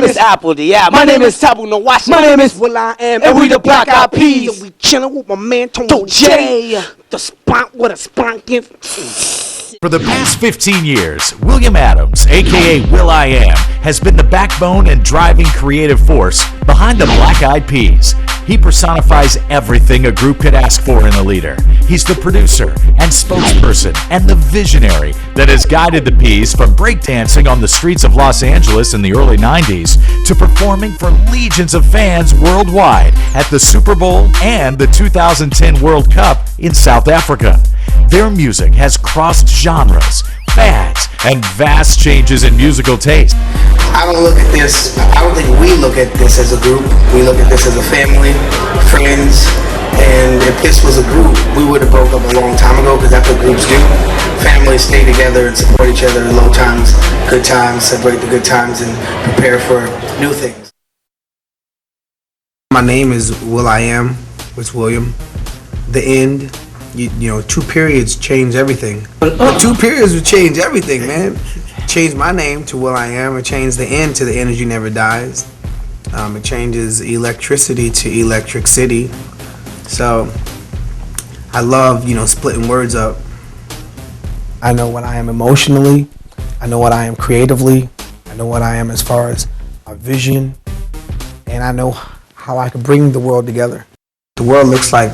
name is Apple the App. My name is Tabu No Watch. My name is Will I Am, and we the Black Eyed Peas. And we chillin' with my man Tony J. The spot with a spankin'. For the past 15 years, William Adams, aka Will I Am, has been the backbone and driving creative force behind the Black Eyed Peas. He personifies everything a group could ask for in a leader. He's the producer and spokesperson and the visionary that has guided the Peas from breakdancing on the streets of Los Angeles in the early 90s to performing for legions of fans worldwide at the Super Bowl and the 2010 World Cup in South Africa. Their music has crossed genres, fads, and vast changes in musical taste. I don't think we look at this as a group. We look at this as a family, friends, and if this was a group, we would have broke up a long time ago, because that's what groups do. Families stay together and support each other in low times, good times, separate the good times, and prepare for new things. My name is Will I Am, it's William. The end. You know, 2 periods change everything. 2 periods would change everything, man. Change my name to Will I Am. It changed the end to the energy never dies. It changes electricity to electric city. So I love, splitting words up. I know what I am emotionally. I know what I am creatively. I know what I am as far as a vision. And I know how I can bring the world together. The world looks like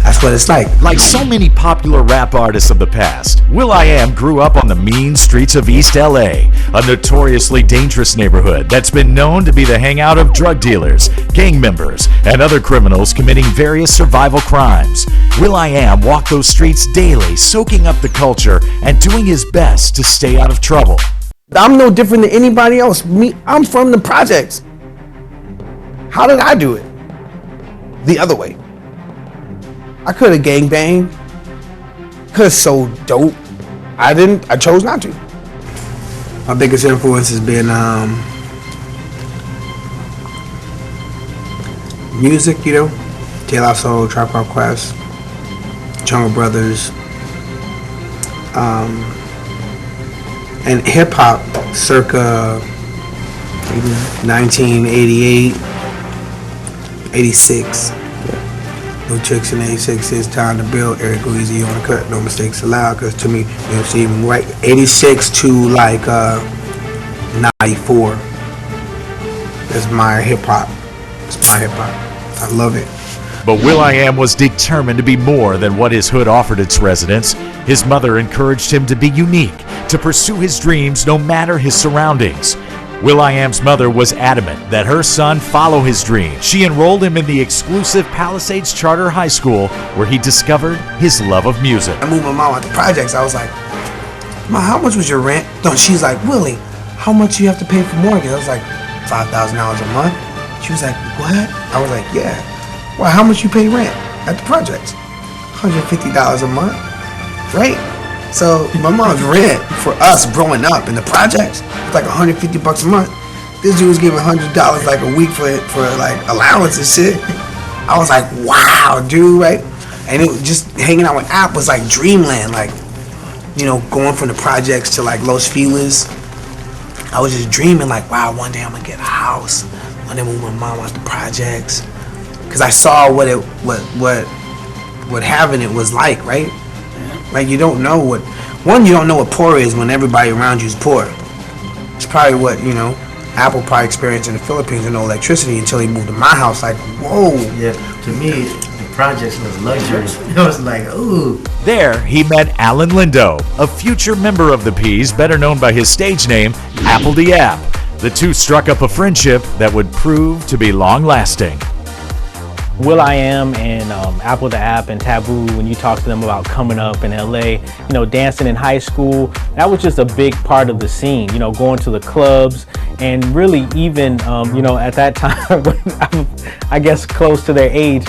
that's what it's like. Like so many popular rap artists of the past, Will I Am grew up on the mean streets of East LA, a notoriously dangerous neighborhood that's been known to be the hangout of drug dealers, gang members, and other criminals committing various survival crimes. Will I Am walked those streets daily, soaking up the culture and doing his best to stay out of trouble. I'm no different than anybody else. I'm from the projects. How did I do it? The other way. I could have gangbanged. Could have sold dope. I didn't. I chose not to. My biggest influence has been music, De La Soul, Tribe Called Quest, Jungle Brothers, and hip hop circa 1988, 86. No Tricks in 86, It's Time to Build, Eric Easy on the cut, No Mistakes Allowed, because to me, right, 86 to like 94. That's my hip hop. It's my hip hop. I love it. But Will I Am was determined to be more than what his hood offered its residents. His mother encouraged him to be unique, to pursue his dreams no matter his surroundings. Will I Am's mother was adamant that her son follow his dreams. She enrolled him in the exclusive Palisades Charter High School, where he discovered his love of music. I moved my mom out the projects. I was like, "Mom, how much was your rent?" No, she's like, "Willie, how much do you have to pay for mortgage?" I was like, $5,000 a month. She was like, "What?" I was like, "Yeah." "Well, how much you pay rent at the projects?" $150 a month, right? So my mom's rent for us growing up in the projects was like $150 a month. This dude was giving $100 like a week for like allowance and shit. I was like, wow, dude, right? And it was just hanging out with App was like dreamland, like, going from the projects to like Los Feliz. I was just dreaming like, wow, one day I'm gonna get a house. One day move my mom out the projects, because I saw what having it was like, right? Like, you don't know you don't know what poor is when everybody around you is poor. It's probably what, Apple probably experienced in the Philippines with no electricity until he moved to my house. Like, whoa. Yeah, to me, the projects was luxury. It was like, ooh. There, he met Alan Lindo, a future member of the Peas, better known by his stage name, Apple the App. The two struck up a friendship that would prove to be long-lasting. Will I Am and Apple the App and Taboo, when you talk to them about coming up in LA, dancing in high school, that was just a big part of the scene, going to the clubs, and really even, at that time, when I guess close to their age,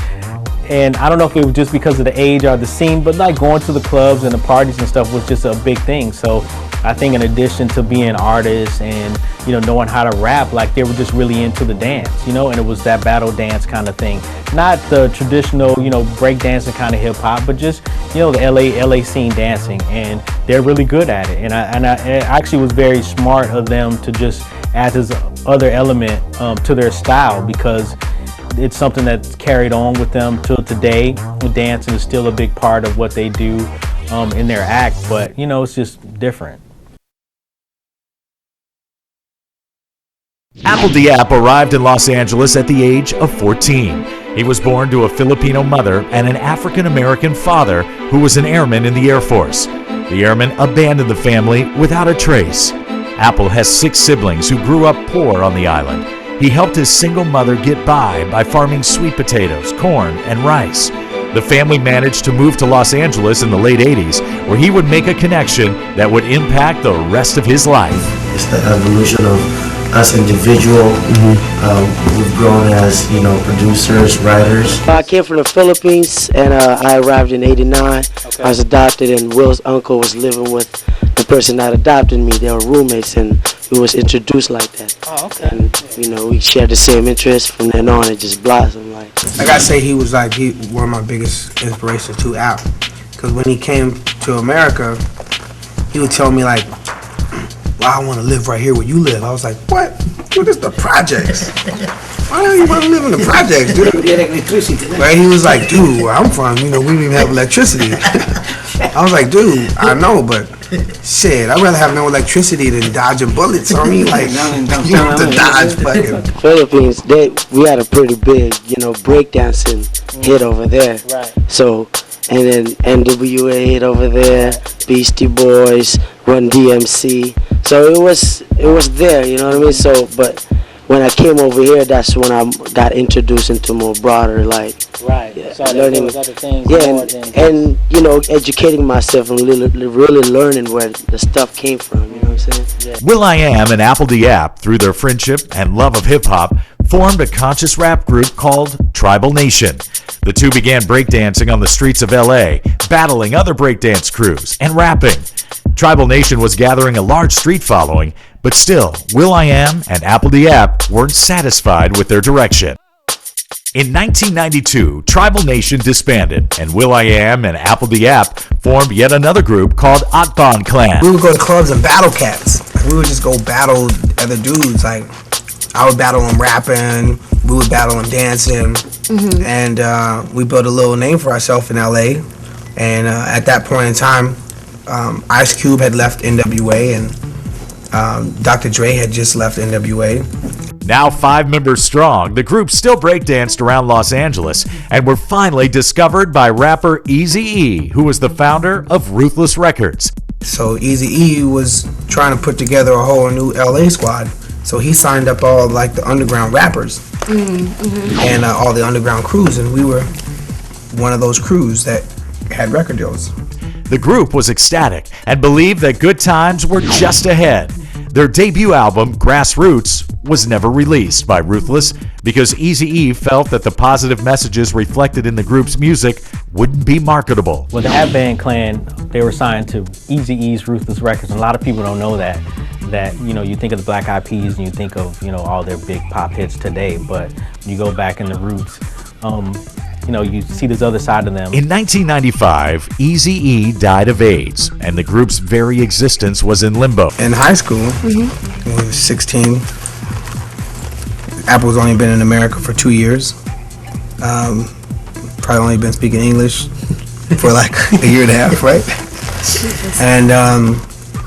and I don't know if it was just because of the age or the scene, but like going to the clubs and the parties and stuff was just a big thing. So I think in addition to being artists and, you know, knowing how to rap, like they were just really into the dance, you know, and it was that battle dance kind of thing. Not the traditional, you know, breakdancing kind of hip hop, but just, you know, the LA scene dancing, and they're really good at it. And it actually was very smart of them to just add this other element to their style, because it's something that's carried on with them till today. Dancing is still a big part of what they do in their act, but you know, it's just different. Apple Diap arrived in Los Angeles at the age of 14. He was born to a Filipino mother and an African-American father who was an airman in the Air Force. The airman abandoned the family without a trace. Apple has 6 siblings who grew up poor on the island. He helped his single mother get by farming sweet potatoes, corn, and rice. The family managed to move to Los Angeles in the late 80s, where he would make a connection that would impact the rest of his life. It's the evolution of us individuals. We've grown as, you know, producers, writers. I came from the Philippines, and I arrived in '89. I was adopted, and Will's uncle was living with the person that adopted me. They were roommates, and we was introduced like that. Oh, okay. And you know, we shared the same interests. From then on, it just blossomed. Like I gotta say, he was like one of my biggest inspirations to Al, because when he came to America, he would tell me like, "Well, I want to live right here where you live." I was like, "What? Dude, this is the projects. Why do you want to live in the projects, dude?" Right? He was like, "Dude, where I'm from, you know, we didn't even have electricity." I was like, "Dude, I know, but shit, I'd rather have no electricity than dodging bullets on me. Like, you have to dodge fucking." Philippines, we had a pretty big, you know, breakdancing hit over there. Right. So, and then NWA hit over there, Beastie Boys, Run DMC. So it was there, you know what I mean? So, but when I came over here, that's when I got introduced into more broader, like, Right. yeah, So learning, there was other things. yeah, more than and you know, educating myself and really learning where the stuff came from. You know what I'm saying? Yeah. Will.i.am and Apple Diap, through their friendship and love of hip-hop, formed a conscious rap group called Tribal Nation. The two began breakdancing on the streets of LA, battling other breakdance crews and rapping. Tribal Nation was gathering a large street following, but still, Will.i.am and Apple Diap weren't satisfied with their direction. In 1992, Tribal Nation disbanded, and Will.i.am and Apple Diap formed yet another group called Atban Clan. We would go to clubs and battle cats. We would just go battle other dudes. Like, I would battle them rapping, we would battle them dancing, and we built a little name for ourselves in LA. And at that point in time, Ice Cube had left NWA, and Dr. Dre had just left NWA. Now 5 members strong, the group still breakdanced around Los Angeles and were finally discovered by rapper Eazy-E, who was the founder of Ruthless Records. So Eazy-E was trying to put together a whole new LA squad. So he signed up all like the underground rappers and all the underground crews, and we were one of those crews that had record deals. The group was ecstatic and believed that good times were just ahead. Their debut album, Grassroots, was never released by Ruthless because Eazy-E felt that the positive messages reflected in the group's music wouldn't be marketable. Well, the Atban Clan, they were signed to Eazy-E's Ruthless Records, and a lot of people don't know that. That, you know, you think of the Black Eyed Peas and you think of, you know, all their big pop hits today, but you go back in the roots, you know, you see this other side of them. In 1995, Eazy-E died of AIDS, and the group's very existence was in limbo. In high school, when I was 16, Apple's only been in America for 2 years. Probably only been speaking English for like a year and a half, right? And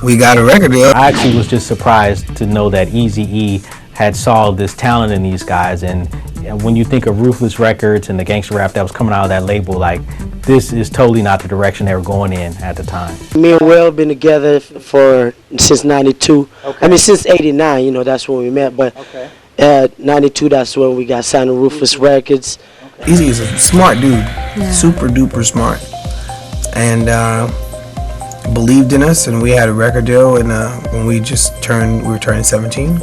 we got a record deal. I actually was just surprised to know that Eazy-E had saw this talent in these guys, and when you think of Ruthless Records and the gangster rap that was coming out of that label, like, this is totally not the direction they were going in at the time. Me and Will been together since '92. Okay. I mean, since '89. You know, that's when we met. But '92, that's when we got signed to Ruthless Records. Eazy is a smart dude, super duper smart, and believed in us. And we had a record deal, and when we were turning 17.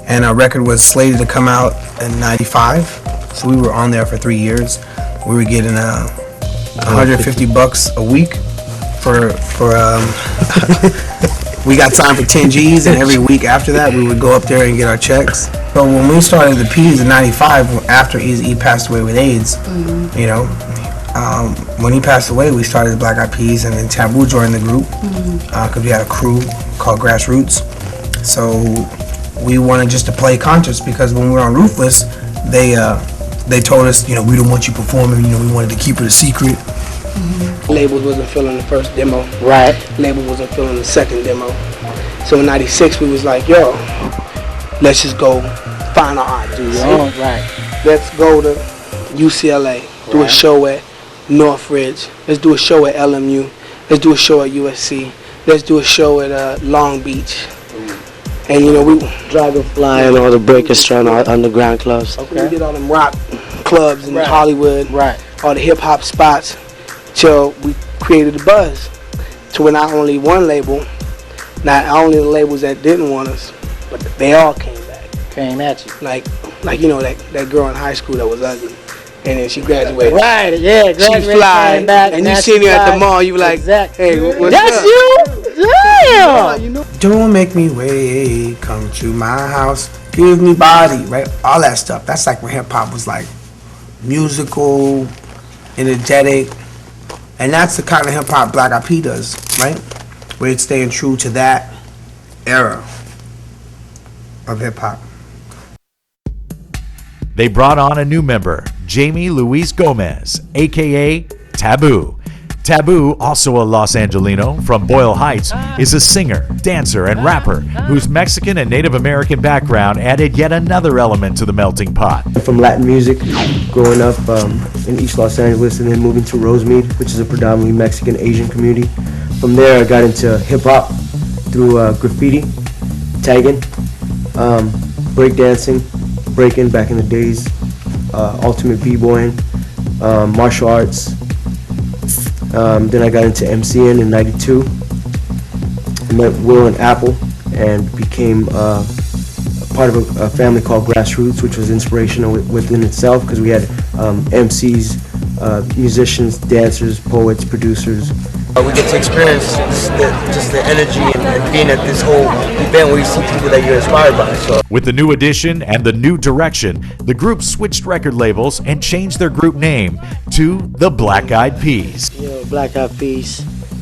And our record was slated to come out in '95, so we were on there for 3 years. We were getting $150 a week we got signed for 10 G's, and every week after that, we would go up there and get our checks. But when we started the P's in '95, after he passed away with AIDS, you know, when he passed away, we started the Black Eyed Peas, and then Taboo joined the group because we had a crew called Grassroots. So we wanted just to play concerts because when we were on Ruthless, they told us, you know, we don't want you performing. You know, we wanted to keep it a secret. Labels wasn't feeling the first demo. Right. Label wasn't feeling the second demo. So in '96, we was like, yo, let's just go find our art. Right. Let's go to UCLA, do a show at Northridge. Let's do a show at LMU. Let's do a show at USC. Let's do a show at Long Beach. And you know, we Dragonfly and all the breakers trying out underground clubs. we did all them rock clubs in Hollywood, all the hip hop spots, till we created a buzz. To where not only one label, not only the labels that didn't want us, but they all came back. Came at you. Like you know, that girl in high school that was ugly, and then she graduated. Right, yeah, She fly, and you see me at the mall, you like, hey, what's that's up? you? Damn! You know? Don't make me wait, come to my house, give me body, right? All that stuff. That's like when hip hop was like musical, energetic, and that's the kind of hip hop Black Eyed Peas does, right? Where it's staying true to that era of hip hop. They brought on a new member, Jamie Luis Gomez, aka Taboo. Taboo, also a Los Angelino from Boyle Heights, is a singer, dancer, and rapper whose Mexican and Native American background added yet another element to the melting pot. From Latin music, growing up in East Los Angeles and then moving to Rosemead, which is a predominantly Mexican Asian community. From there I got into hip-hop through graffiti, tagging, breakdancing, breaking back in the days, ultimate b-boying, martial arts. Then I got into MCing in '92. I met Will and Apple and became part of a family called Grassroots, which was inspirational within itself because we had MCs, musicians, dancers, poets, producers. We get to experience just the energy and being at this whole event where you see people that you're inspired by. So. With the new addition and the new direction, the group switched record labels and changed their group name to the Black Eyed Peas. You know, Black Eyed Peas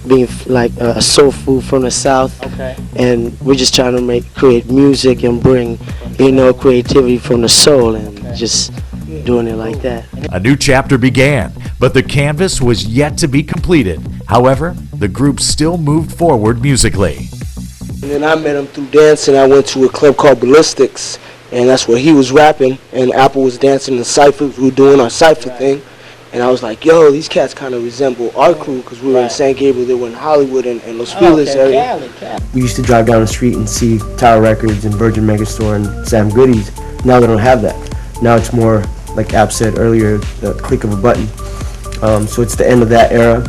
being like a soul food from the South. Okay. And we're just trying to create music and bring, you know, creativity from the soul and just doing it like that. A new chapter began, but the canvas was yet to be completed. However, the group still moved forward musically. And then I met him through dancing. I went to a club called Ballistics, and that's where he was rapping, and Apple was dancing in cyphers. We were doing our cypher thing, and I was like, yo, these cats kind of resemble our crew because we were in San Gabriel, they were in Hollywood and Los Feliz area. We used to drive down the street and see Tower Records and Virgin Megastore and Sam Goody's. Now they don't have that. Now it's more, like App said earlier, the click of a button. So it's the end of that era.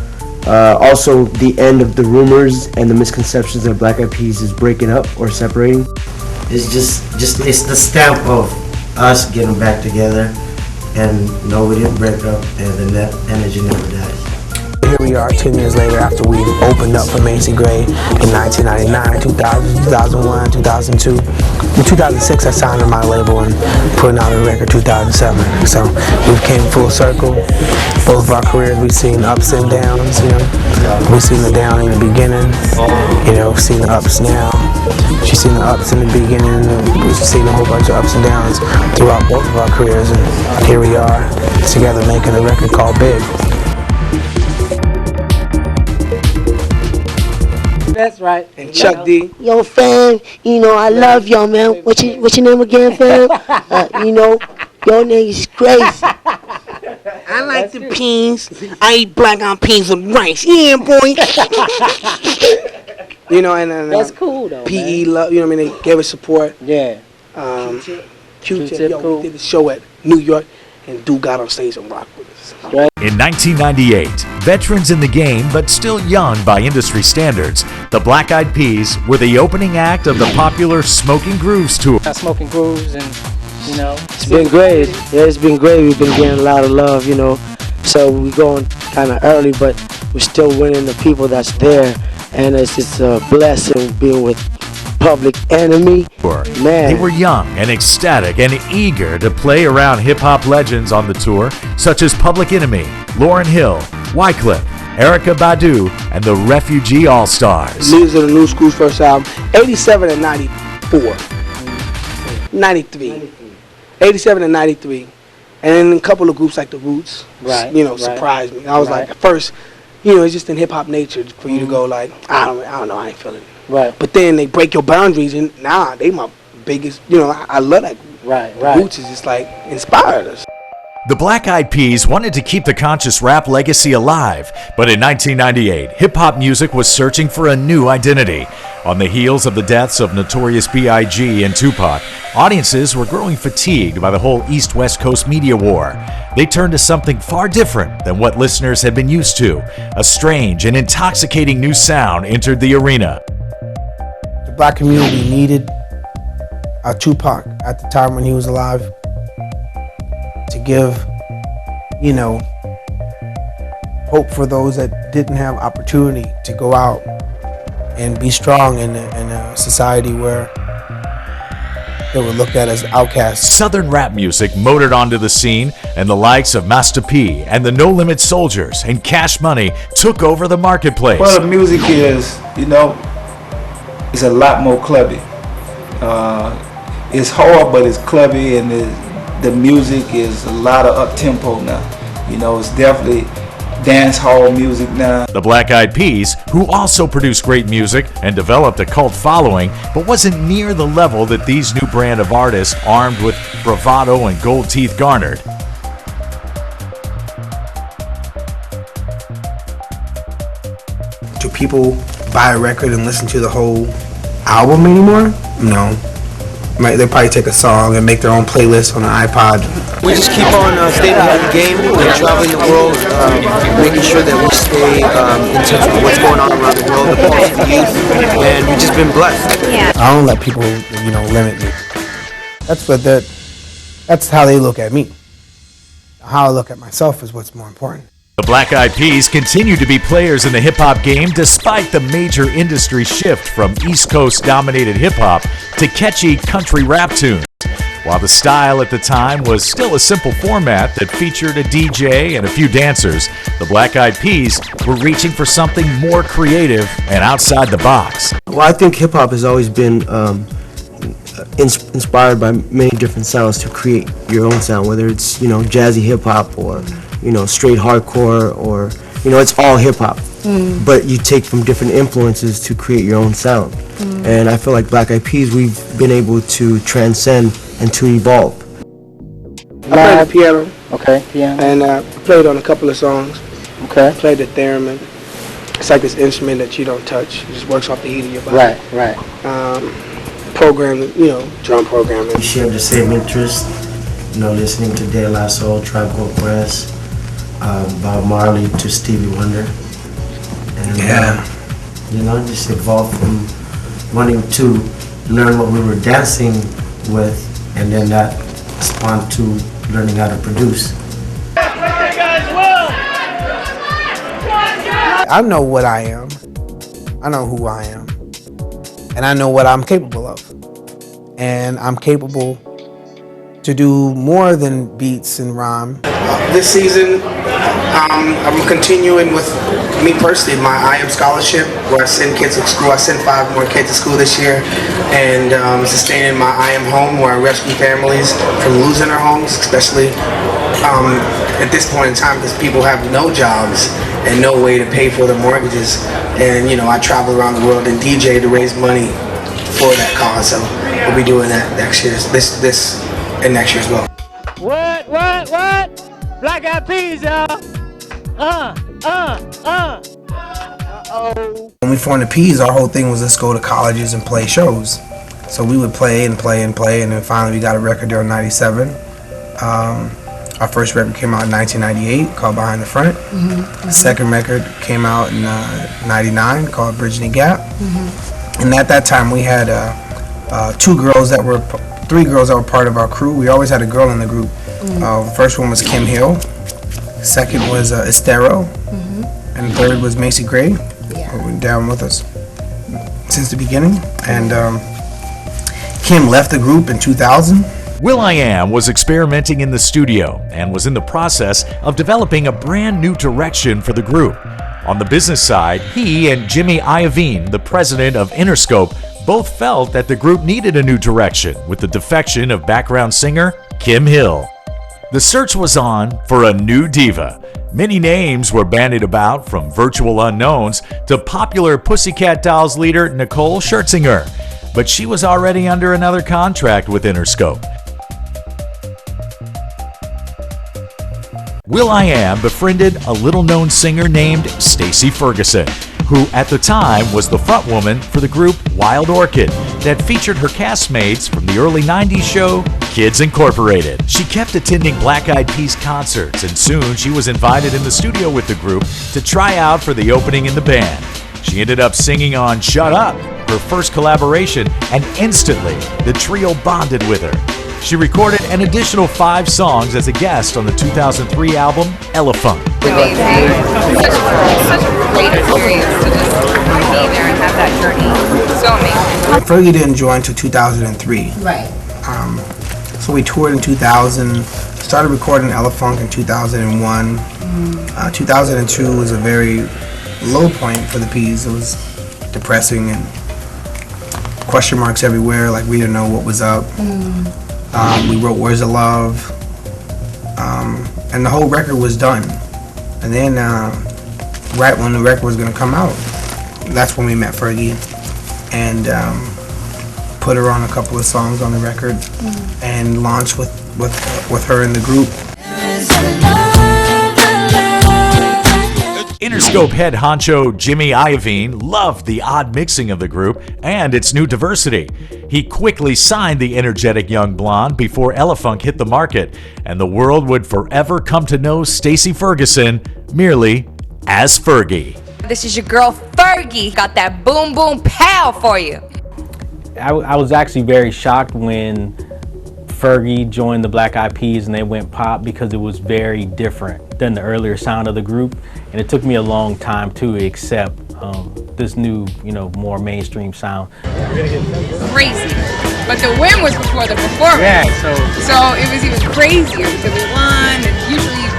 Also, the end of the rumors and the misconceptions that Black Eyed Peas is breaking up or separating. It's just it's the stamp of us getting back together, and no, we didn't break up, and that energy never dies. Here we are 10 years later after we opened up for Macy Gray in 1999, 2000, 2001, 2002. In 2006 I signed to my label and putting out a record 2007. So we came full circle. Both of our careers we've seen ups and downs, you know. We've seen the down in the beginning, you know, we've seen the ups now. She's seen the ups in the beginning, and we've seen a whole bunch of ups and downs throughout both of our careers, and here we are together making a record called Big. That's right. And Chuck D. Yo, fam, you know, I love y'all, man. What's your name again, fam? You know, your name is crazy. I like the peas. I eat black on peas with rice. Yeah, boy. You know, and That's cool, though, PE love. You know what I mean? They gave us support. Yeah. Q-Tip. Yo, we did a show at New York, and dude got on stage and rocked with us. In 1998, veterans in the game but still young by industry standards, the Black Eyed Peas were the opening act of the popular Smoking Grooves tour. Smoking Grooves and, you know. It's been great. Yeah, it's been great. We've been getting a lot of love, you know. So we're going kind of early, but we're still winning the people that's there, and it's just a blessing being with Public Enemy. Man, They were young and ecstatic and eager to play around hip-hop legends on the tour, such as Public Enemy, Lauryn Hill, Wyclef, Erykah Badu, and the Refugee All-Stars. These are the New School's first album, 87 and 94. 93. 87 and 93. And then a couple of groups like The Roots, surprised me. I was like, at first, it's just in hip-hop nature for you to go like, I don't know, I ain't feeling it. Right. But then they break your boundaries, and they my biggest, I love that group. Right. Roots is just like, inspired us. The Black Eyed Peas wanted to keep the conscious rap legacy alive, but in 1998, hip-hop music was searching for a new identity. On the heels of the deaths of Notorious B.I.G. and Tupac, audiences were growing fatigued by the whole East-West Coast media war. They turned to something far different than what listeners had been used to. A strange and intoxicating new sound entered the arena. The black community needed a Tupac at the time when he was alive to give, hope for those that didn't have opportunity to go out and be strong in a society where they were looked at as outcasts. Southern rap music motored onto the scene, and the likes of Master P and the No Limit Soldiers and Cash Money took over the marketplace. Well, the music is, it's a lot more clubby. It's hard, but it's clubby, and the music is a lot of up-tempo now. It's definitely dance hall music now. The Black Eyed Peas, who also produced great music and developed a cult following, but wasn't near the level that these new brand of artists armed with bravado and gold teeth garnered. Do people buy a record and listen to the whole album anymore? No. They probably take a song and make their own playlist on an iPod. We just keep on staying ahead of the game, traveling the world, making sure that we stay in touch with what's going on around the world, the pulse of the youth, and we've just been blessed. I don't let people, limit me. That's how they look at me. How I look at myself is what's more important. The Black Eyed Peas continue to be players in the hip-hop game despite the major industry shift from East Coast-dominated hip-hop to catchy country rap tunes. While the style at the time was still a simple format that featured a DJ and a few dancers, the Black Eyed Peas were reaching for something more creative and outside the box. Well, I think hip-hop has always been inspired by many different sounds to create your own sound, whether it's, jazzy hip-hop or straight hardcore, or it's all hip-hop, but you take from different influences to create your own sound. And I feel like Black Eyed Peas, we've been able to transcend and to evolve. I played the piano. Okay, piano. And played on a couple of songs. Okay. Played the theremin. It's like this instrument that you don't touch. It just works off the heat of your body. Right. Programming, drum programming. We share the same interest, listening to De La Soul, Tribe Called Quest, Bob Marley to Stevie Wonder. And, just evolved from wanting to learn what we were dancing with, and then that spawned to learning how to produce. I know what I am. I know who I am. And I know what I'm capable of. And I'm capable to do more than beats and rhyme. This season, I'm continuing with me personally, my I Am Scholarship, where I send kids to school. I sent 5 more kids to school this year, and sustaining my I Am Home, where I rescue families from losing their homes, especially at this point in time, because people have no jobs and no way to pay for their mortgages. And I travel around the world and DJ to raise money for that cause. So we'll be doing that next year, this and next year as well. What? Black Eyed Peas, y'all. When we formed the Peas, our whole thing was let's go to colleges and play shows. So we would play, and then finally we got a record there in '97. Our first record came out in 1998 called Behind the Front. The second record came out in '99 called Bridging the Gap. And at that time we had 3 girls that were part of our crew. We always had a girl in the group. The first one was Kim Hill. Second was Estero. and the third was Macy Gray, who went down with us since the beginning. And Kim left the group in 2000. will.i.am was experimenting in the studio and was in the process of developing a brand new direction for the group. On the business side, he and Jimmy Iovine, the president of Interscope, both felt that the group needed a new direction with the defection of background singer Kim Hill. The search was on for a new diva. Many names were bandied about, from virtual unknowns to popular Pussycat Dolls leader Nicole Scherzinger, but she was already under another contract with Interscope. will.i.am befriended a little-known singer named Stacey Ferguson, who at the time was the frontwoman for the group Wild Orchid that featured her castmates from the early 90s show Kids Incorporated. She kept attending Black Eyed Peas concerts, and soon she was invited in the studio with the group to try out for the opening in the band. She ended up singing on Shut Up, her first collaboration, and instantly the trio bonded with her. She recorded an additional 5 songs as a guest on the 2003 album Elephant. Amazing. Such a great experience to just be there and have that journey. So amazing. Fergie didn't join until 2003. Right. So we toured in 2000, started recording Elephant in 2001. 2002 was a very low point for the Peas. It was depressing and question marks everywhere, like we didn't know what was up. We wrote Where's the Love, and the whole record was done. And then right when the record was going to come out, that's when we met Fergie and put her on a couple of songs on the record and launched with her in the group. Interscope head honcho Jimmy Iovine loved the odd mixing of the group and its new diversity. He quickly signed the energetic young blonde before Elephant hit the market, and the world would forever come to know Stacey Ferguson merely as Fergie. This is your girl Fergie. Got that boom boom pow for you. I was actually very shocked when Fergie joined the Black Eyed Peas and they went pop, because it was very different than the earlier sound of the group, and it took me a long time to accept this new, more mainstream sound. Crazy. But the win was before the performance. Yeah, so it was even crazier because we won, and usually, you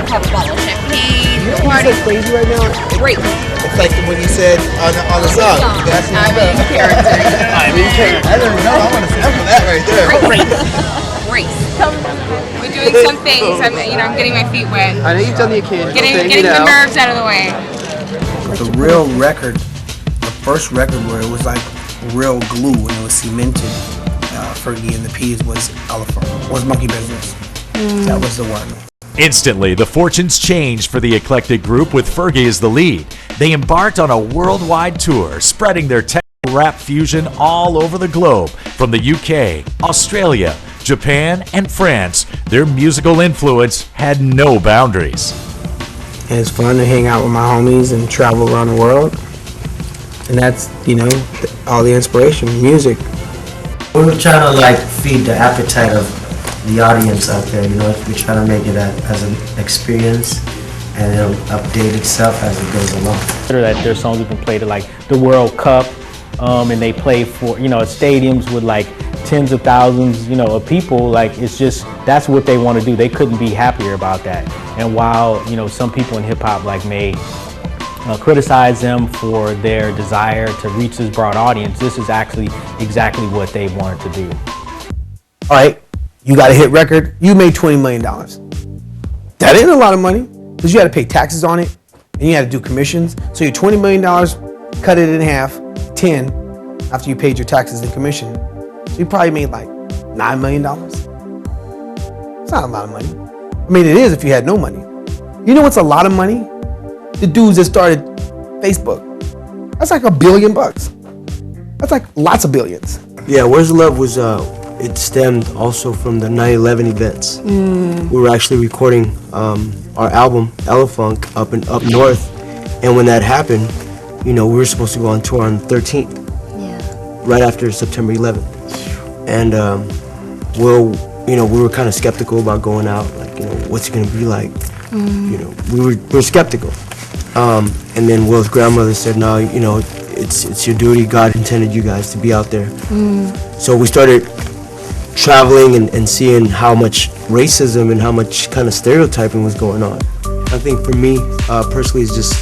pop a bottle of champagne. You said crazy right now? Great. It's like when you said on the song. That's I'm in character. I don't even know. I want to sample that right there. Great. We're doing some things. I'm getting my feet wet. I know you've done the occasional Getting thing, the nerves out of the way. The real record, the first record where it was like real glue and it was cemented, Fergie and the Peas, was Elephant, was Monkey Business. That was the one. Instantly, the fortunes changed for the eclectic group with Fergie as the lead. They embarked on a worldwide tour, spreading their techno rap fusion all over the globe, from the UK, Australia, Japan, and France. Their musical influence had no boundaries. And it's fun to hang out with my homies and travel around the world. And that's, all the inspiration, music. We're trying to feed the appetite of the audience out there, we try to make it as an experience, and it'll update itself as it goes along. That their songs have been played at the World Cup, and they play for at stadiums with tens of thousands of people. It's just, that's what they want to do. They couldn't be happier about that. And while some people in hip hop may criticize them for their desire to reach this broad audience, this is actually exactly what they wanted to do. All right, you got a hit record, you made $20 million. That ain't a lot of money, because you had to pay taxes on it, and you had to do commissions. So your $20 million, cut it in half, 10, after you paid your taxes and commission. So you probably made $9 million. It's not a lot of money. I mean, it is if you had no money. You know what's a lot of money? The dudes that started Facebook. That's $1 billion. That's lots of billions. Yeah, Where's the Love was, it stemmed also from the 9/11 events. We were actually recording our album, Elephant, up north. And when that happened, we were supposed to go on tour on the 13th. Yeah. Right after September 11th. And, we were kind of skeptical about going out. What's it going to be like? We were skeptical. And then Will's grandmother said, no, you know, it's your duty. God intended you guys to be out there. So we started traveling and seeing how much racism and how much kind of stereotyping was going on. I think for me, personally, it's just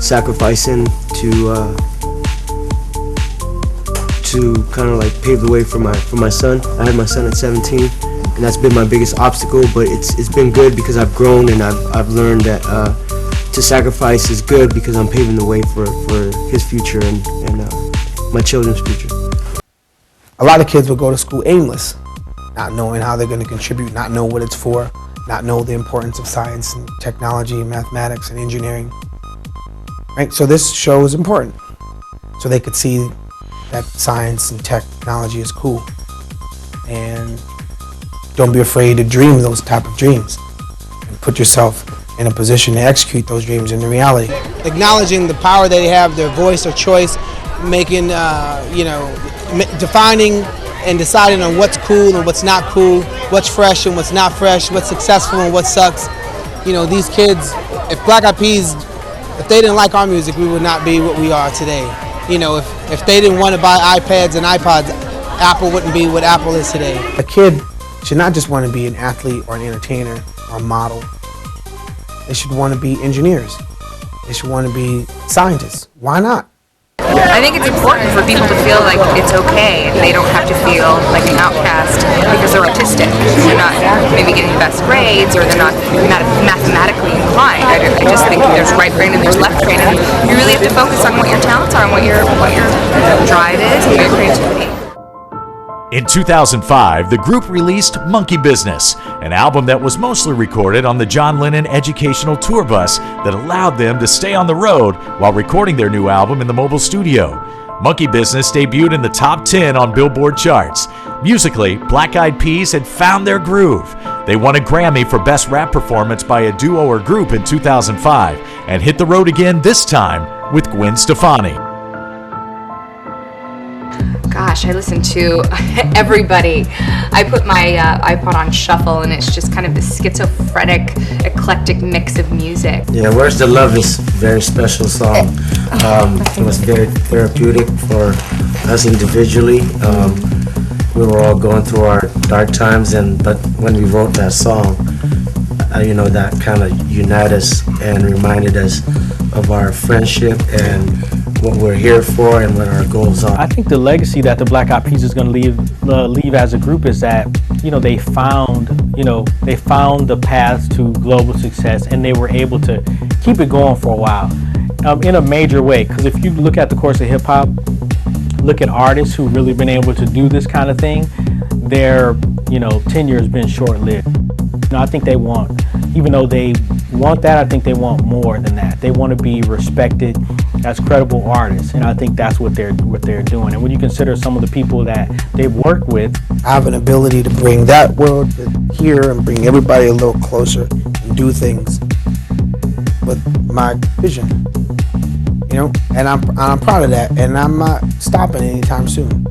sacrificing to kind of like pave the way for my son. I had my son at 17, and that's been my biggest obstacle. But it's been good because I've grown and I've learned that to sacrifice is good because I'm paving the way for his future and my children's future. A lot of kids will go to school aimless, not knowing how they're going to contribute, not know what it's for, not know the importance of science and technology and mathematics and engineering. Right? So this show is important, so they could see that science and technology is cool. And don't be afraid to dream those type of dreams and put yourself in a position to execute those dreams into reality. Acknowledging the power they have, their voice, their choice, making, defining and deciding on what's cool and what's not cool, what's fresh and what's not fresh, what's successful and what sucks. You know, these kids, if Black Eyed Peas, if they didn't like our music, we would not be what we are today. You know, if they didn't want to buy iPads and iPods, Apple wouldn't be what Apple is today. A kid should not just want to be an athlete or an entertainer or a model. They should want to be engineers. They should want to be scientists. Why not? I think it's important for people to feel like it's okay and they don't have to feel like an outcast because they're autistic. They're not maybe getting the best grades or they're not mathematically inclined. I just think there's right brain and there's left brain, and you really have to focus on what your talents are and what your drive is and your creativity. In 2005, the group released Monkey Business, an album that was mostly recorded on the John Lennon educational tour bus that allowed them to stay on the road while recording their new album in the mobile studio. Monkey Business debuted in the top 10 on Billboard charts. Musically, Black Eyed Peas had found their groove. They won a Grammy for Best Rap Performance by a Duo or Group in 2005 and hit the road again this time with Gwen Stefani. Gosh, I listen to everybody. I put my iPod on shuffle and it's just kind of this schizophrenic, eclectic mix of music. Yeah, Where's the Love is a very special song. It was very therapeutic for us individually. We were all going through our dark times, but when we wrote that song, that kind of united us and reminded us of our friendship and what we're here for and what our goals are. I think the legacy that the Black Eyed Peas is going to leave as a group is that they found the path to global success and they were able to keep it going for a while in a major way. Because if you look at the course of hip hop, look at artists who've really been able to do this kind of thing, their tenure has been short-lived. I think they want, even though they want that, I think they want more than that. They want to be respected as credible artists, and I think that's what they're doing. And when you consider some of the people that they've worked with, I have an ability to bring that world here and bring everybody a little closer and do things with my vision. And I'm proud of that, and I'm not stopping anytime soon.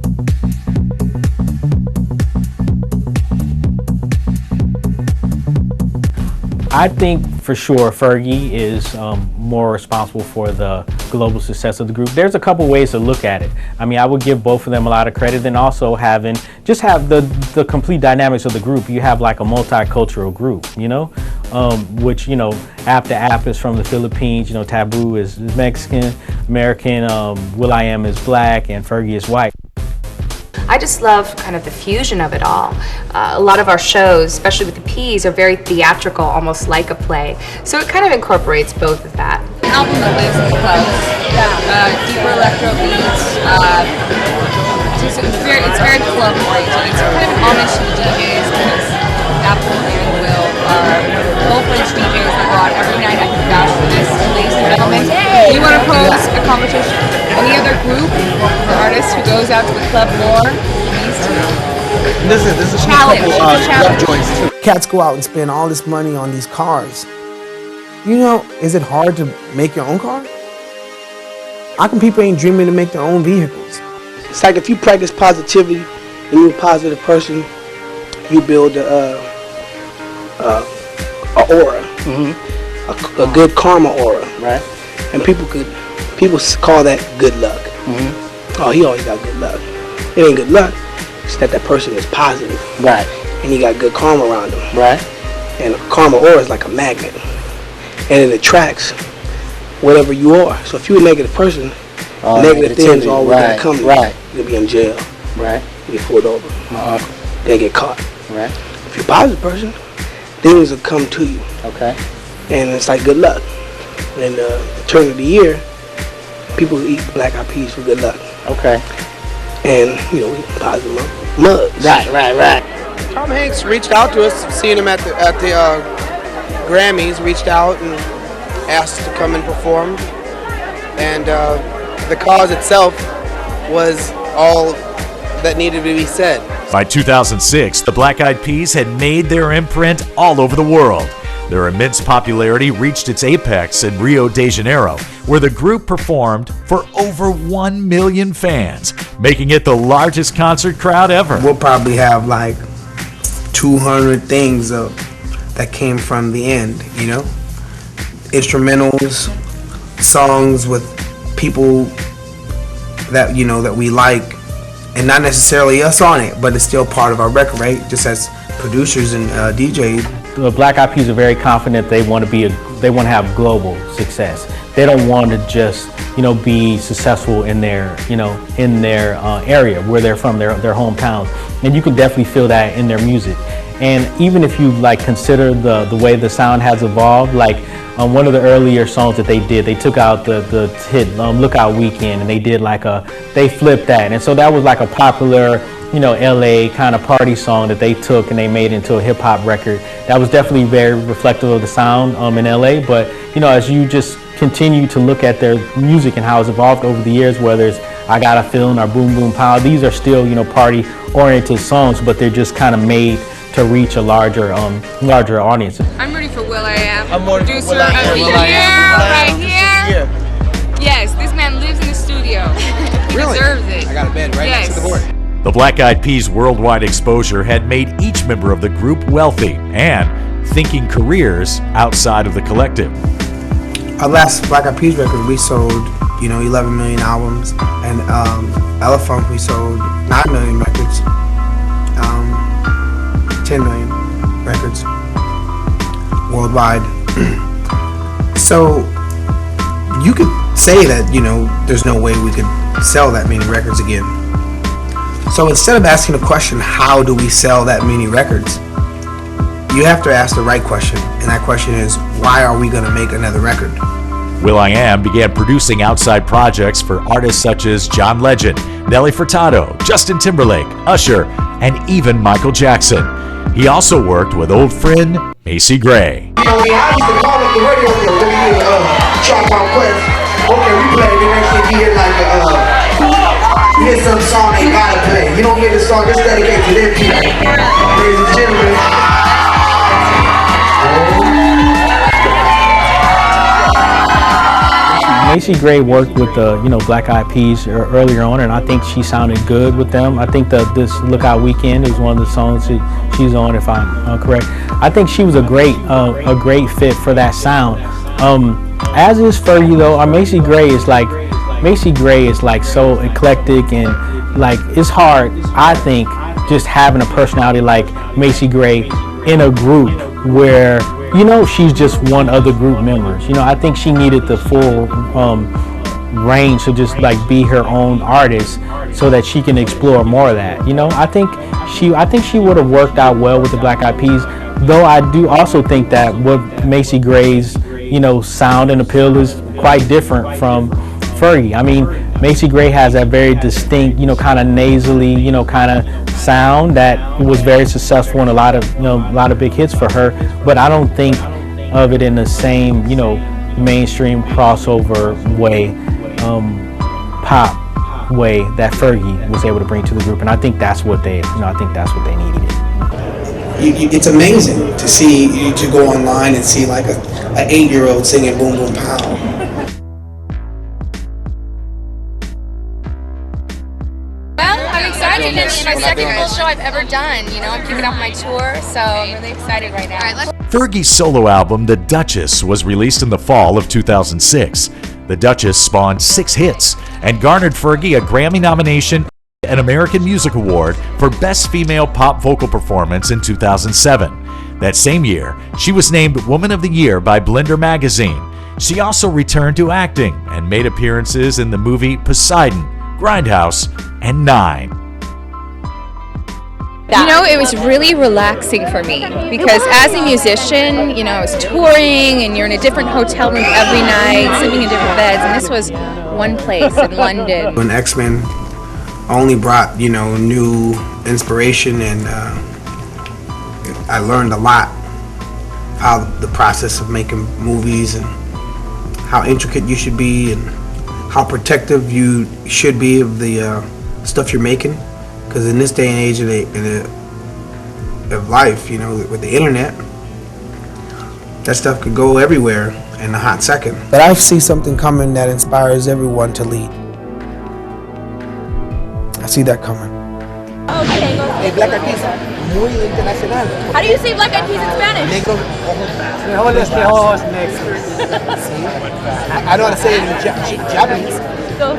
I think for sure Fergie is more responsible for the global success of the group. There's a couple ways to look at it. I mean, I would give both of them a lot of credit, and also have the complete dynamics of the group. You have like a multicultural group, which, App to App is from the Philippines, Taboo is Mexican, American, will.i.am is black, and Fergie is white. I just love kind of the fusion of it all. A lot of our shows, especially with the Peas, are very theatrical, almost like a play. So it kind of incorporates both of that. An album that lives in the clubs. Deeper electro beats. It's very club oriented. It's kind of an homage to the DJs because Apple and Will are both French DJs that go out every night. I can vouch for this. Ladies and gentlemen, do you want to pose a competition? Any other group or artist who goes out to the club more than these two? This is Challenge. a couple Challenge. joints too. Cats go out and spend all this money on these cars. Is it hard to make your own car? How come people ain't dreaming to make their own vehicles? It's like if you practice positivity and you're a positive person, you build a aura. a good karma aura. Right. And people call that good luck. Oh, he always got good luck. It ain't good luck. It's that person is positive. Right. And he got good karma around him. Right. And karma aura is like a magnet. And it attracts whatever you are. So if you're a negative person, negative things always gonna come to you. Right. You'll be in jail. Right. You get pulled over. Then get caught. Right. If you're a positive person, things will come to you. Okay. And it's like good luck. And the turn of the year, people eat black eyed peas for good luck. Okay. And, we positive mugs. Right. Tom Hanks reached out to us, seeing him at the Grammys, reached out and asked us to come and perform. And the cause itself was all that needed to be said. By 2006, the Black Eyed Peas had made their imprint all over the world. Their immense popularity reached its apex in Rio de Janeiro, where the group performed for over 1 million fans, making it the largest concert crowd ever. We'll probably have like 200 things that came from the end, instrumentals, songs with people that that we like, and not necessarily us on it, but it's still part of our record, right? Just as producers and DJs. The Black Eyed Peas are very confident they want to have global success. They don't want to just be successful in their area where they're from, their hometowns, and you can definitely feel that in their music. And even if you consider the way the sound has evolved, one of the earlier songs that they did, they took out the hit Lookout Weekend, and they did they flipped that, and so that was a popular LA kind of party song that they took and they made into a hip hop record. That was definitely very reflective of the sound in LA. But as you just continue to look at their music and how it's evolved over the years, whether it's I Got a Feeling or Boom Boom Pow, these are still party oriented songs, but they're just kind of made to reach a larger audience. I'm rooting for will.i.am. I'm rooting for Producer will.i.am. of the year, right here. Yes, this man lives in the studio. He deserves it. I got a bed right next to the board. The Black Eyed Peas' worldwide exposure had made each member of the group wealthy and thinking careers outside of the collective. Our last Black Eyed Peas record, we sold 11 million albums, and Elephant we sold 9 million records, 10 million records worldwide. So you could say that there's no way we could sell that many records again. So instead of asking the question, how do we sell that many records, you have to ask the right question, and that question is, why are we going to make another record? will.i.am began producing outside projects for artists such as John Legend, Nelly Furtado, Justin Timberlake, Usher, and even Michael Jackson. He also worked with old friend Macy Gray. I used to call up the radio when we did Chop on Quest. Okay, we play the next thing you hear you hear some song they gotta play. You don't hear the song, just dedicate to them people. Ladies and gentlemen. Macy Gray worked with the Black Eyed Peas earlier on, and I think she sounded good with them. I think that this Lookout Weekend is one of the songs she's on, if I'm correct. I think she was a great fit for that sound. As is Fergie though, Macy Gray is so eclectic, and it's hard, I think, just having a personality like Macy Gray in a group where she's just one of the group members. I think she needed the full range to just be her own artist, so that she can explore more of that. I think she would have worked out well with the Black Eyed Peas. Though I do also think that what Macy Gray's sound and appeal is quite different from Fergie. Macy Gray has that very distinct, kind of nasally, kind of sound that was very successful in a lot of big hits for her. But I don't think of it in the same, mainstream crossover way, pop way that Fergie was able to bring to the group. And I think that's what they, needed. It's amazing to see to go online and see an 8-year-old singing Boom Boom Pow. Well, I'm excited. It's my second full show I've ever done. You know, I'm kicking off my tour, so I'm really excited right now. Fergie's solo album, The Duchess, was released in the fall of 2006. The Duchess spawned 6 hits and garnered Fergie a Grammy nomination and American Music Award for Best Female Pop Vocal Performance in 2007. That same year, she was named Woman of the Year by Blender magazine. She also returned to acting and made appearances in the movie Poseidon, Grindhouse, and 9. You know, it was really relaxing for me because as a musician, you know, I was touring and you're in a different hotel room every night, sleeping in different beds, and this was one place in London. When X-Men only brought, you know, new inspiration, and I learned a lot how the process of making movies and how intricate you should be and how protective you should be of the stuff you're making. Because in this day and age of life, you know, with the internet, that stuff could go everywhere in a hot second. But I see something coming that inspires everyone to lead. I see that coming. Okay, go. Black Eyed Peas, muy internacional. How do you say Black Eyed Peas in Spanish? Negro, ojos negros. I know how to say it in Japanese. Go.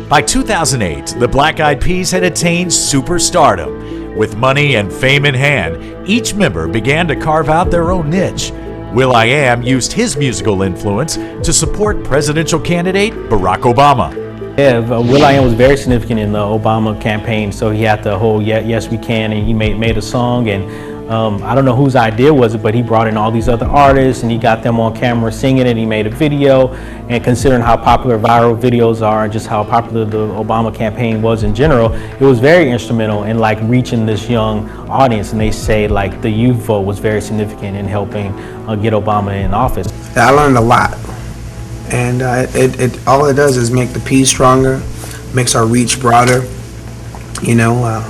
By 2008, the Black Eyed Peas had attained superstardom. With money and fame in hand, each member began to carve out their own niche. will.i.am used his musical influence to support presidential candidate Barack Obama. Yeah, will.i.am was very significant in the Obama campaign, so he had the whole Yes We Can, and he made a song, and I don't know whose idea was it, but he brought in all these other artists and he got them on camera singing it. He made a video, and considering how popular viral videos are and just how popular the Obama campaign was in general, it was very instrumental in like reaching this young audience. And they say like the youth vote was very significant in helping get Obama in office. I learned a lot, and all it does is make the Peas stronger, makes our reach broader. You know,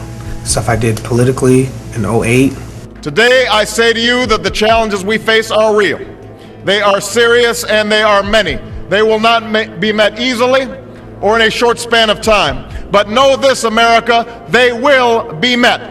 stuff I did politically in 2008. Today, I say to you that the challenges we face are real. They are serious and they are many. They will not be met easily or in a short span of time. But know this, America, they will be met.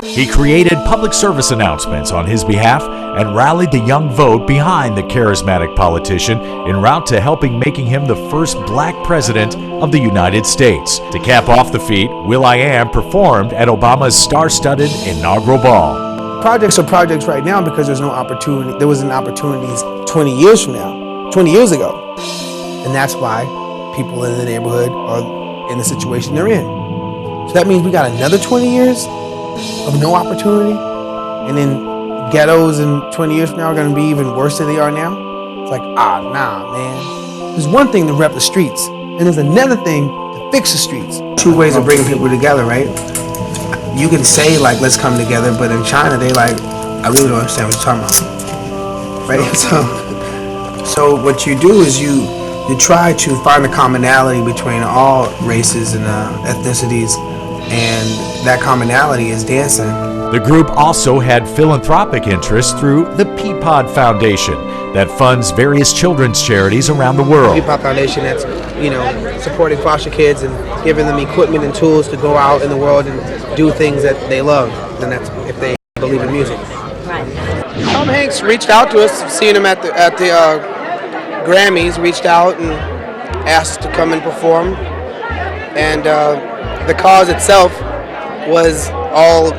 He created public service announcements on his behalf and rallied the young vote behind the charismatic politician en route to making him the first black president of the United States. To cap off the feat, will.i.am performed at Obama's star-studded inaugural ball. Projects are projects right now because there's no opportunity. There wasn't opportunities 20 years from now, 20 years ago. And that's why people in the neighborhood are in the situation they're in. So that means we got another 20 years of no opportunity, and then ghettos in 20 years from now are going to be even worse than they are now. It's like, nah, man. There's one thing to rep the streets, and there's another thing to fix the streets. Two ways of bringing people together, right? You can say like, let's come together, but in China they like, I really don't understand what you're talking about, right? So what you do is you try to find a commonality between all races and ethnicities. And that commonality is dancing. The group also had philanthropic interests through the Peapod Foundation that funds various children's charities around the world. The Peapod Foundation that's, you know, supporting foster kids and giving them equipment and tools to go out in the world and do things that they love, and that's if they believe in music. Right. Tom Hanks reached out to us, seeing him at the Grammys, reached out and asked to come and perform, and the cause itself was all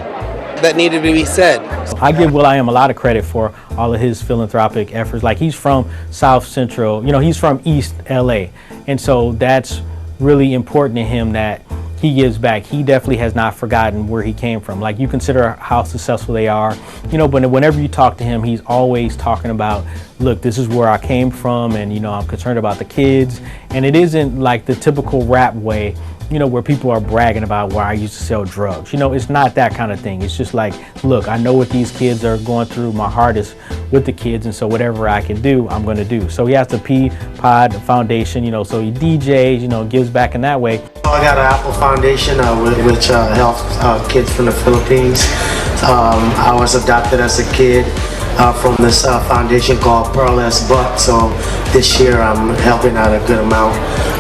that needed to be said. I give will.i.am a lot of credit for all of his philanthropic efforts. Like, he's from South Central, you know, he's from East LA. And so that's really important to him that he gives back. He definitely has not forgotten where he came from. Like, you consider how successful they are, you know, but whenever you talk to him, he's always talking about, look, this is where I came from, and, you know, I'm concerned about the kids. And it isn't like the typical rap way, you know, where people are bragging about where I used to sell drugs. You know, it's not that kind of thing. It's just like, look, I know what these kids are going through. My heart is with the kids, and so whatever I can do, I'm going to do. So he has the Peapod Foundation, you know, so he DJs, you know, gives back in that way. I got an Apple Foundation which helps kids from the Philippines. I was adopted as a kid. from this foundation called Pearl S. Buck. So this year I'm helping out a good amount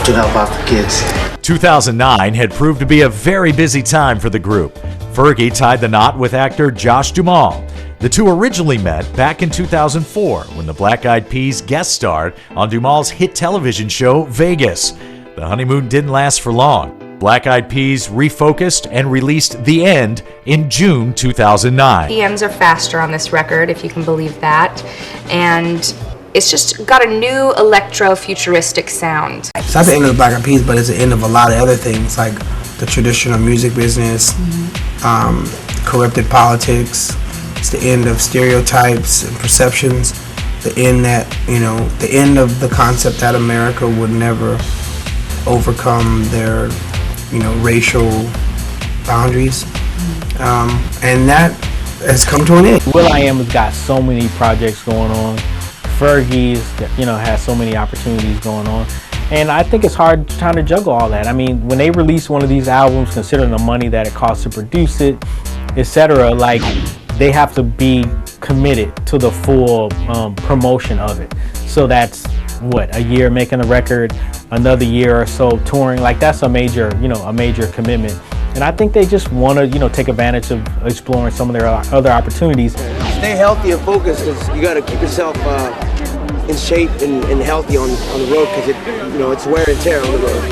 to help out the kids. 2009 had proved to be a very busy time for the group. Fergie tied the knot with actor Josh Duhamel. The two originally met back in 2004 when the Black Eyed Peas guest starred on Duhamel's hit television show Vegas. The honeymoon didn't last for long. Black Eyed Peas refocused and released The End in June 2009. EMs are faster on this record, if you can believe that, and it's just got a new electro-futuristic sound. It's not the end of the Black Eyed Peas, but it's the end of a lot of other things, like the traditional music business, corrupted politics. It's the end of stereotypes and perceptions. The end that, the end of the concept that America would never overcome their, racial boundaries. And that has come to an end. will.i.am has got so many projects going on. Fergie's, has so many opportunities going on. And I think it's hard trying to juggle all that. I mean, when they release one of these albums, considering the money that it costs to produce it, etc., like, they have to be committed to the full promotion of it. So that's a year making a record, another year or so touring. Like, that's a major commitment. And I think they just want to, take advantage of exploring some of their other opportunities. Stay healthy and focused, because you got to keep yourself in shape and healthy on the road, because it's wear and tear on the road.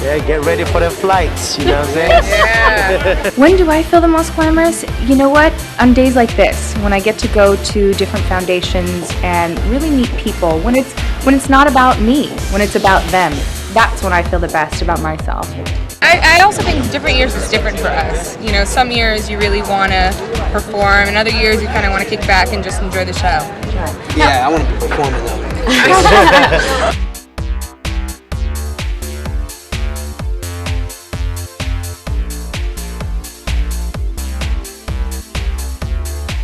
Yeah, get ready for the flights, you know what I'm saying? Yeah. When do I feel the most glamorous? You know what? On days like this, when I get to go to different foundations and really meet people, when it's not about me, when it's about them, that's when I feel the best about myself. I also think different years is different for us. Some years you really want to perform, and other years you kind of want to kick back and just enjoy the show. Yeah, I want to be performing though.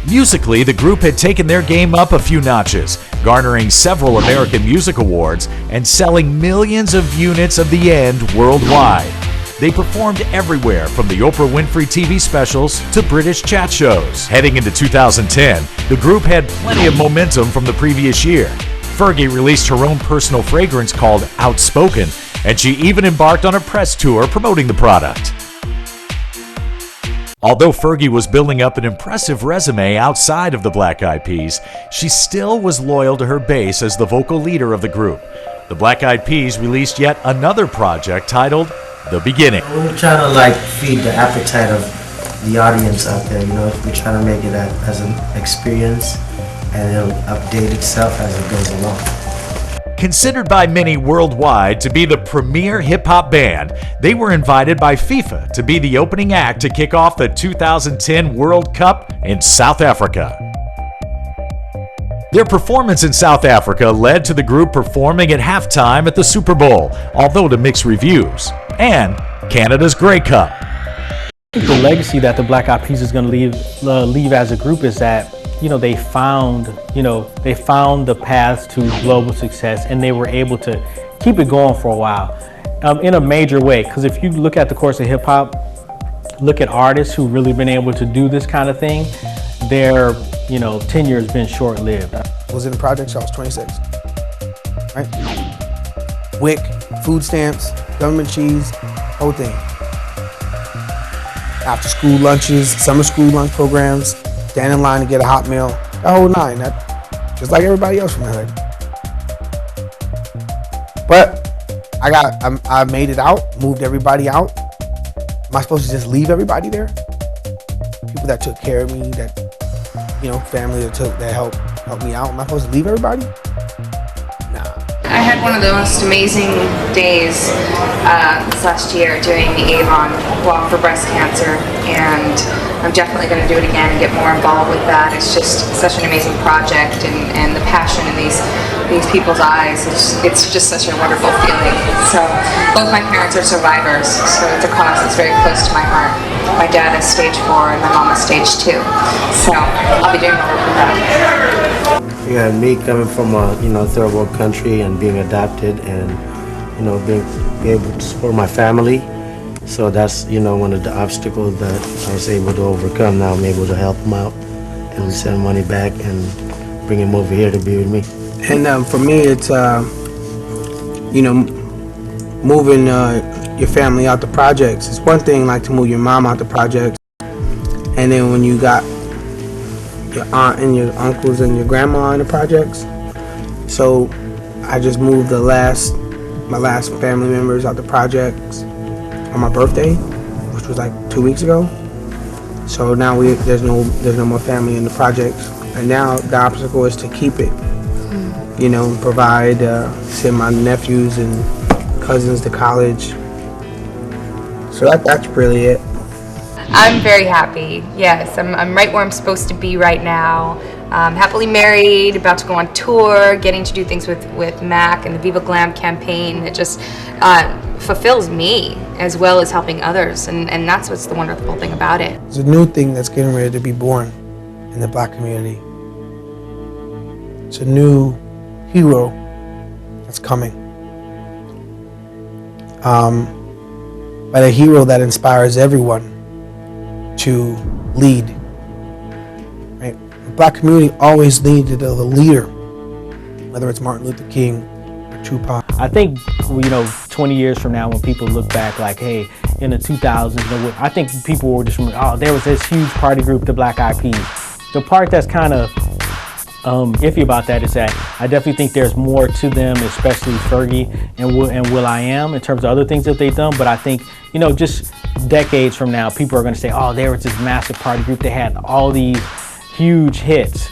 Musically, the group had taken their game up a few notches, garnering several American Music Awards and selling millions of units of The End worldwide. They performed everywhere from the Oprah Winfrey TV specials to British chat shows. Heading into 2010, the group had plenty of momentum from the previous year. Fergie released her own personal fragrance called Outspoken, and she even embarked on a press tour promoting the product. Although Fergie was building up an impressive resume outside of the Black Eyed Peas, she still was loyal to her base as the vocal leader of the group. The Black Eyed Peas released yet another project titled The Beginning. We're trying to feed the appetite of the audience out there, we're trying to make it as an experience, and it'll update itself as it goes along. Considered by many worldwide to be the premier hip-hop band, they were invited by FIFA to be the opening act to kick off the 2010 World Cup in South Africa. Their performance in South Africa led to the group performing at halftime at the Super Bowl, although to mixed reviews, and Canada's Grey Cup. I think the legacy that the Black Eyed Peas is going to leave as a group is that they found the path to global success, and they were able to keep it going for a while in a major way. Because if you look at the course of hip hop, look at artists who've really been able to do this kind of thing, their tenure has been short-lived. I was in the projects, I was 26, right? WIC, food stamps, government cheese, whole thing. After school lunches, summer school lunch programs, stand in line to get a hot meal, the whole nine. That, just like everybody else from the hood. But I made it out, moved everybody out. Am I supposed to just leave everybody there? People that took care of me, that family that helped me out. Am I supposed to leave everybody? Nah. I had one of the most amazing days this last year doing the Avon Walk for Breast Cancer, and I'm definitely going to do it again and get more involved with that. It's just such an amazing project, and the passion in these people's eyes, it's just such a wonderful feeling. So both my parents are survivors, so it's a cause that's very close to my heart. My dad is stage 4 and my mom is stage 2, so I'll be doing more work with that. Yeah, me coming from a third world country and being adopted, and being able to support my family, so that's one of the obstacles that I was able to overcome. Now I'm able to help them out and we send money back and bring him over here to be with me. And for me, it's moving your family out the projects. It's one thing like to move your mom out the projects, and then when you got your aunt and your uncles and your grandma in the projects. So I just moved my last family members out the projects on my birthday, which was like 2 weeks ago. So now there's no more family in the projects, and now the obstacle is to keep it. Provide, send my nephews and cousins to college. So that's really it. I'm very happy. Yes, I'm right where I'm supposed to be right now. Happily married, about to go on tour, getting to do things with Mac and the Viva Glam campaign. It just fulfills me as well as helping others, and that's what's the wonderful thing about it. It's a new thing that's getting ready to be born in the Black community. It's a new hero that's coming. But a hero that inspires everyone to lead. Right? The Black community always needed a leader, whether it's Martin Luther King or Tupac. I think 20 years from now, when people look back, like, hey, in the 2000s, I think people will just remember, oh, there was this huge party group, the Black Eyed Peas. The part that's kind of iffy about that is that I definitely think there's more to them, especially Fergie and will.i.am, in terms of other things that they've done. But I think, just decades from now, people are going to say, oh, there was this massive party group. They had all these huge hits,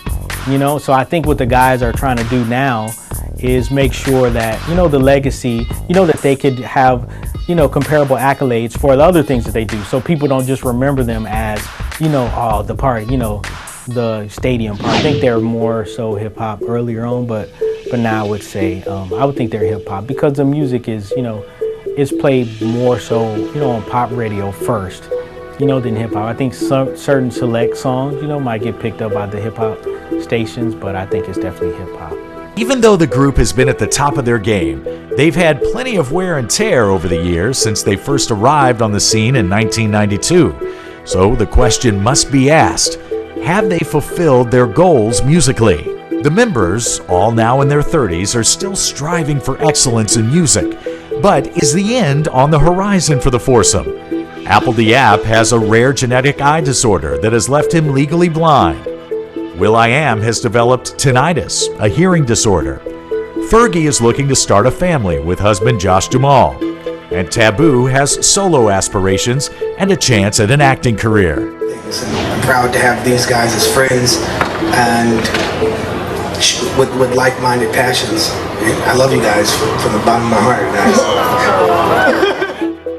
So I think what the guys are trying to do now is make sure that, the legacy, that they could have, comparable accolades for the other things that they do. So people don't just remember them as, oh, the party, the stadium part. I think they're more so hip hop earlier on, but now I would say I would think they're hip hop because the music is is played more so on pop radio first than hip hop. I think certain select songs might get picked up by the hip hop stations, but I think it's definitely hip hop. Even though the group has been at the top of their game, they've had plenty of wear and tear over the years since they first arrived on the scene in 1992. So the question must be asked, have they fulfilled their goals musically? The members, all now in their 30s, are still striving for excellence in music. But is the end on the horizon for the foursome? Apple the App has a rare genetic eye disorder that has left him legally blind. will.i.am has developed tinnitus, a hearing disorder. Fergie is looking to start a family with husband Josh Duhamel. And Taboo has solo aspirations and a chance at an acting career. I'm proud to have these guys as friends and with like-minded passions. I love you guys from the bottom of my heart, guys.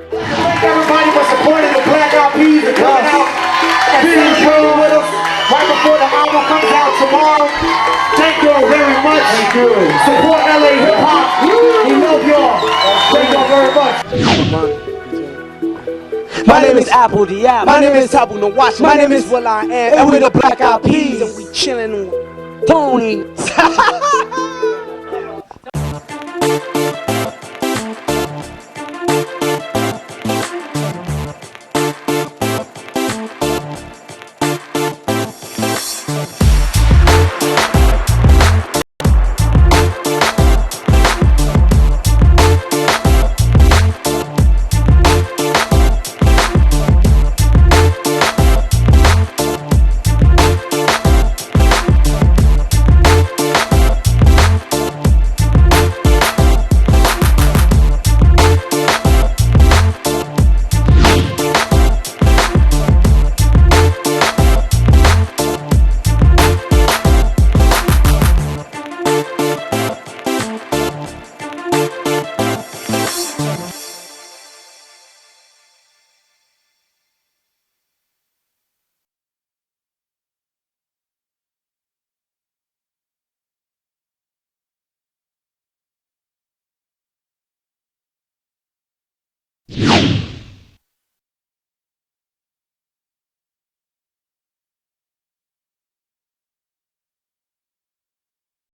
Thank everybody for supporting the Black Eyed Peas and coming out, being here with us right before the album comes out tomorrow. Thank you all very much. Thank you. Support LA hip hop. We love y'all. Thank y'all very much. My name is Apple the App. My name is Tabu No Watch. My name is will.i.am. And we're the Black Eyed Peas. And we chilling on Tony. You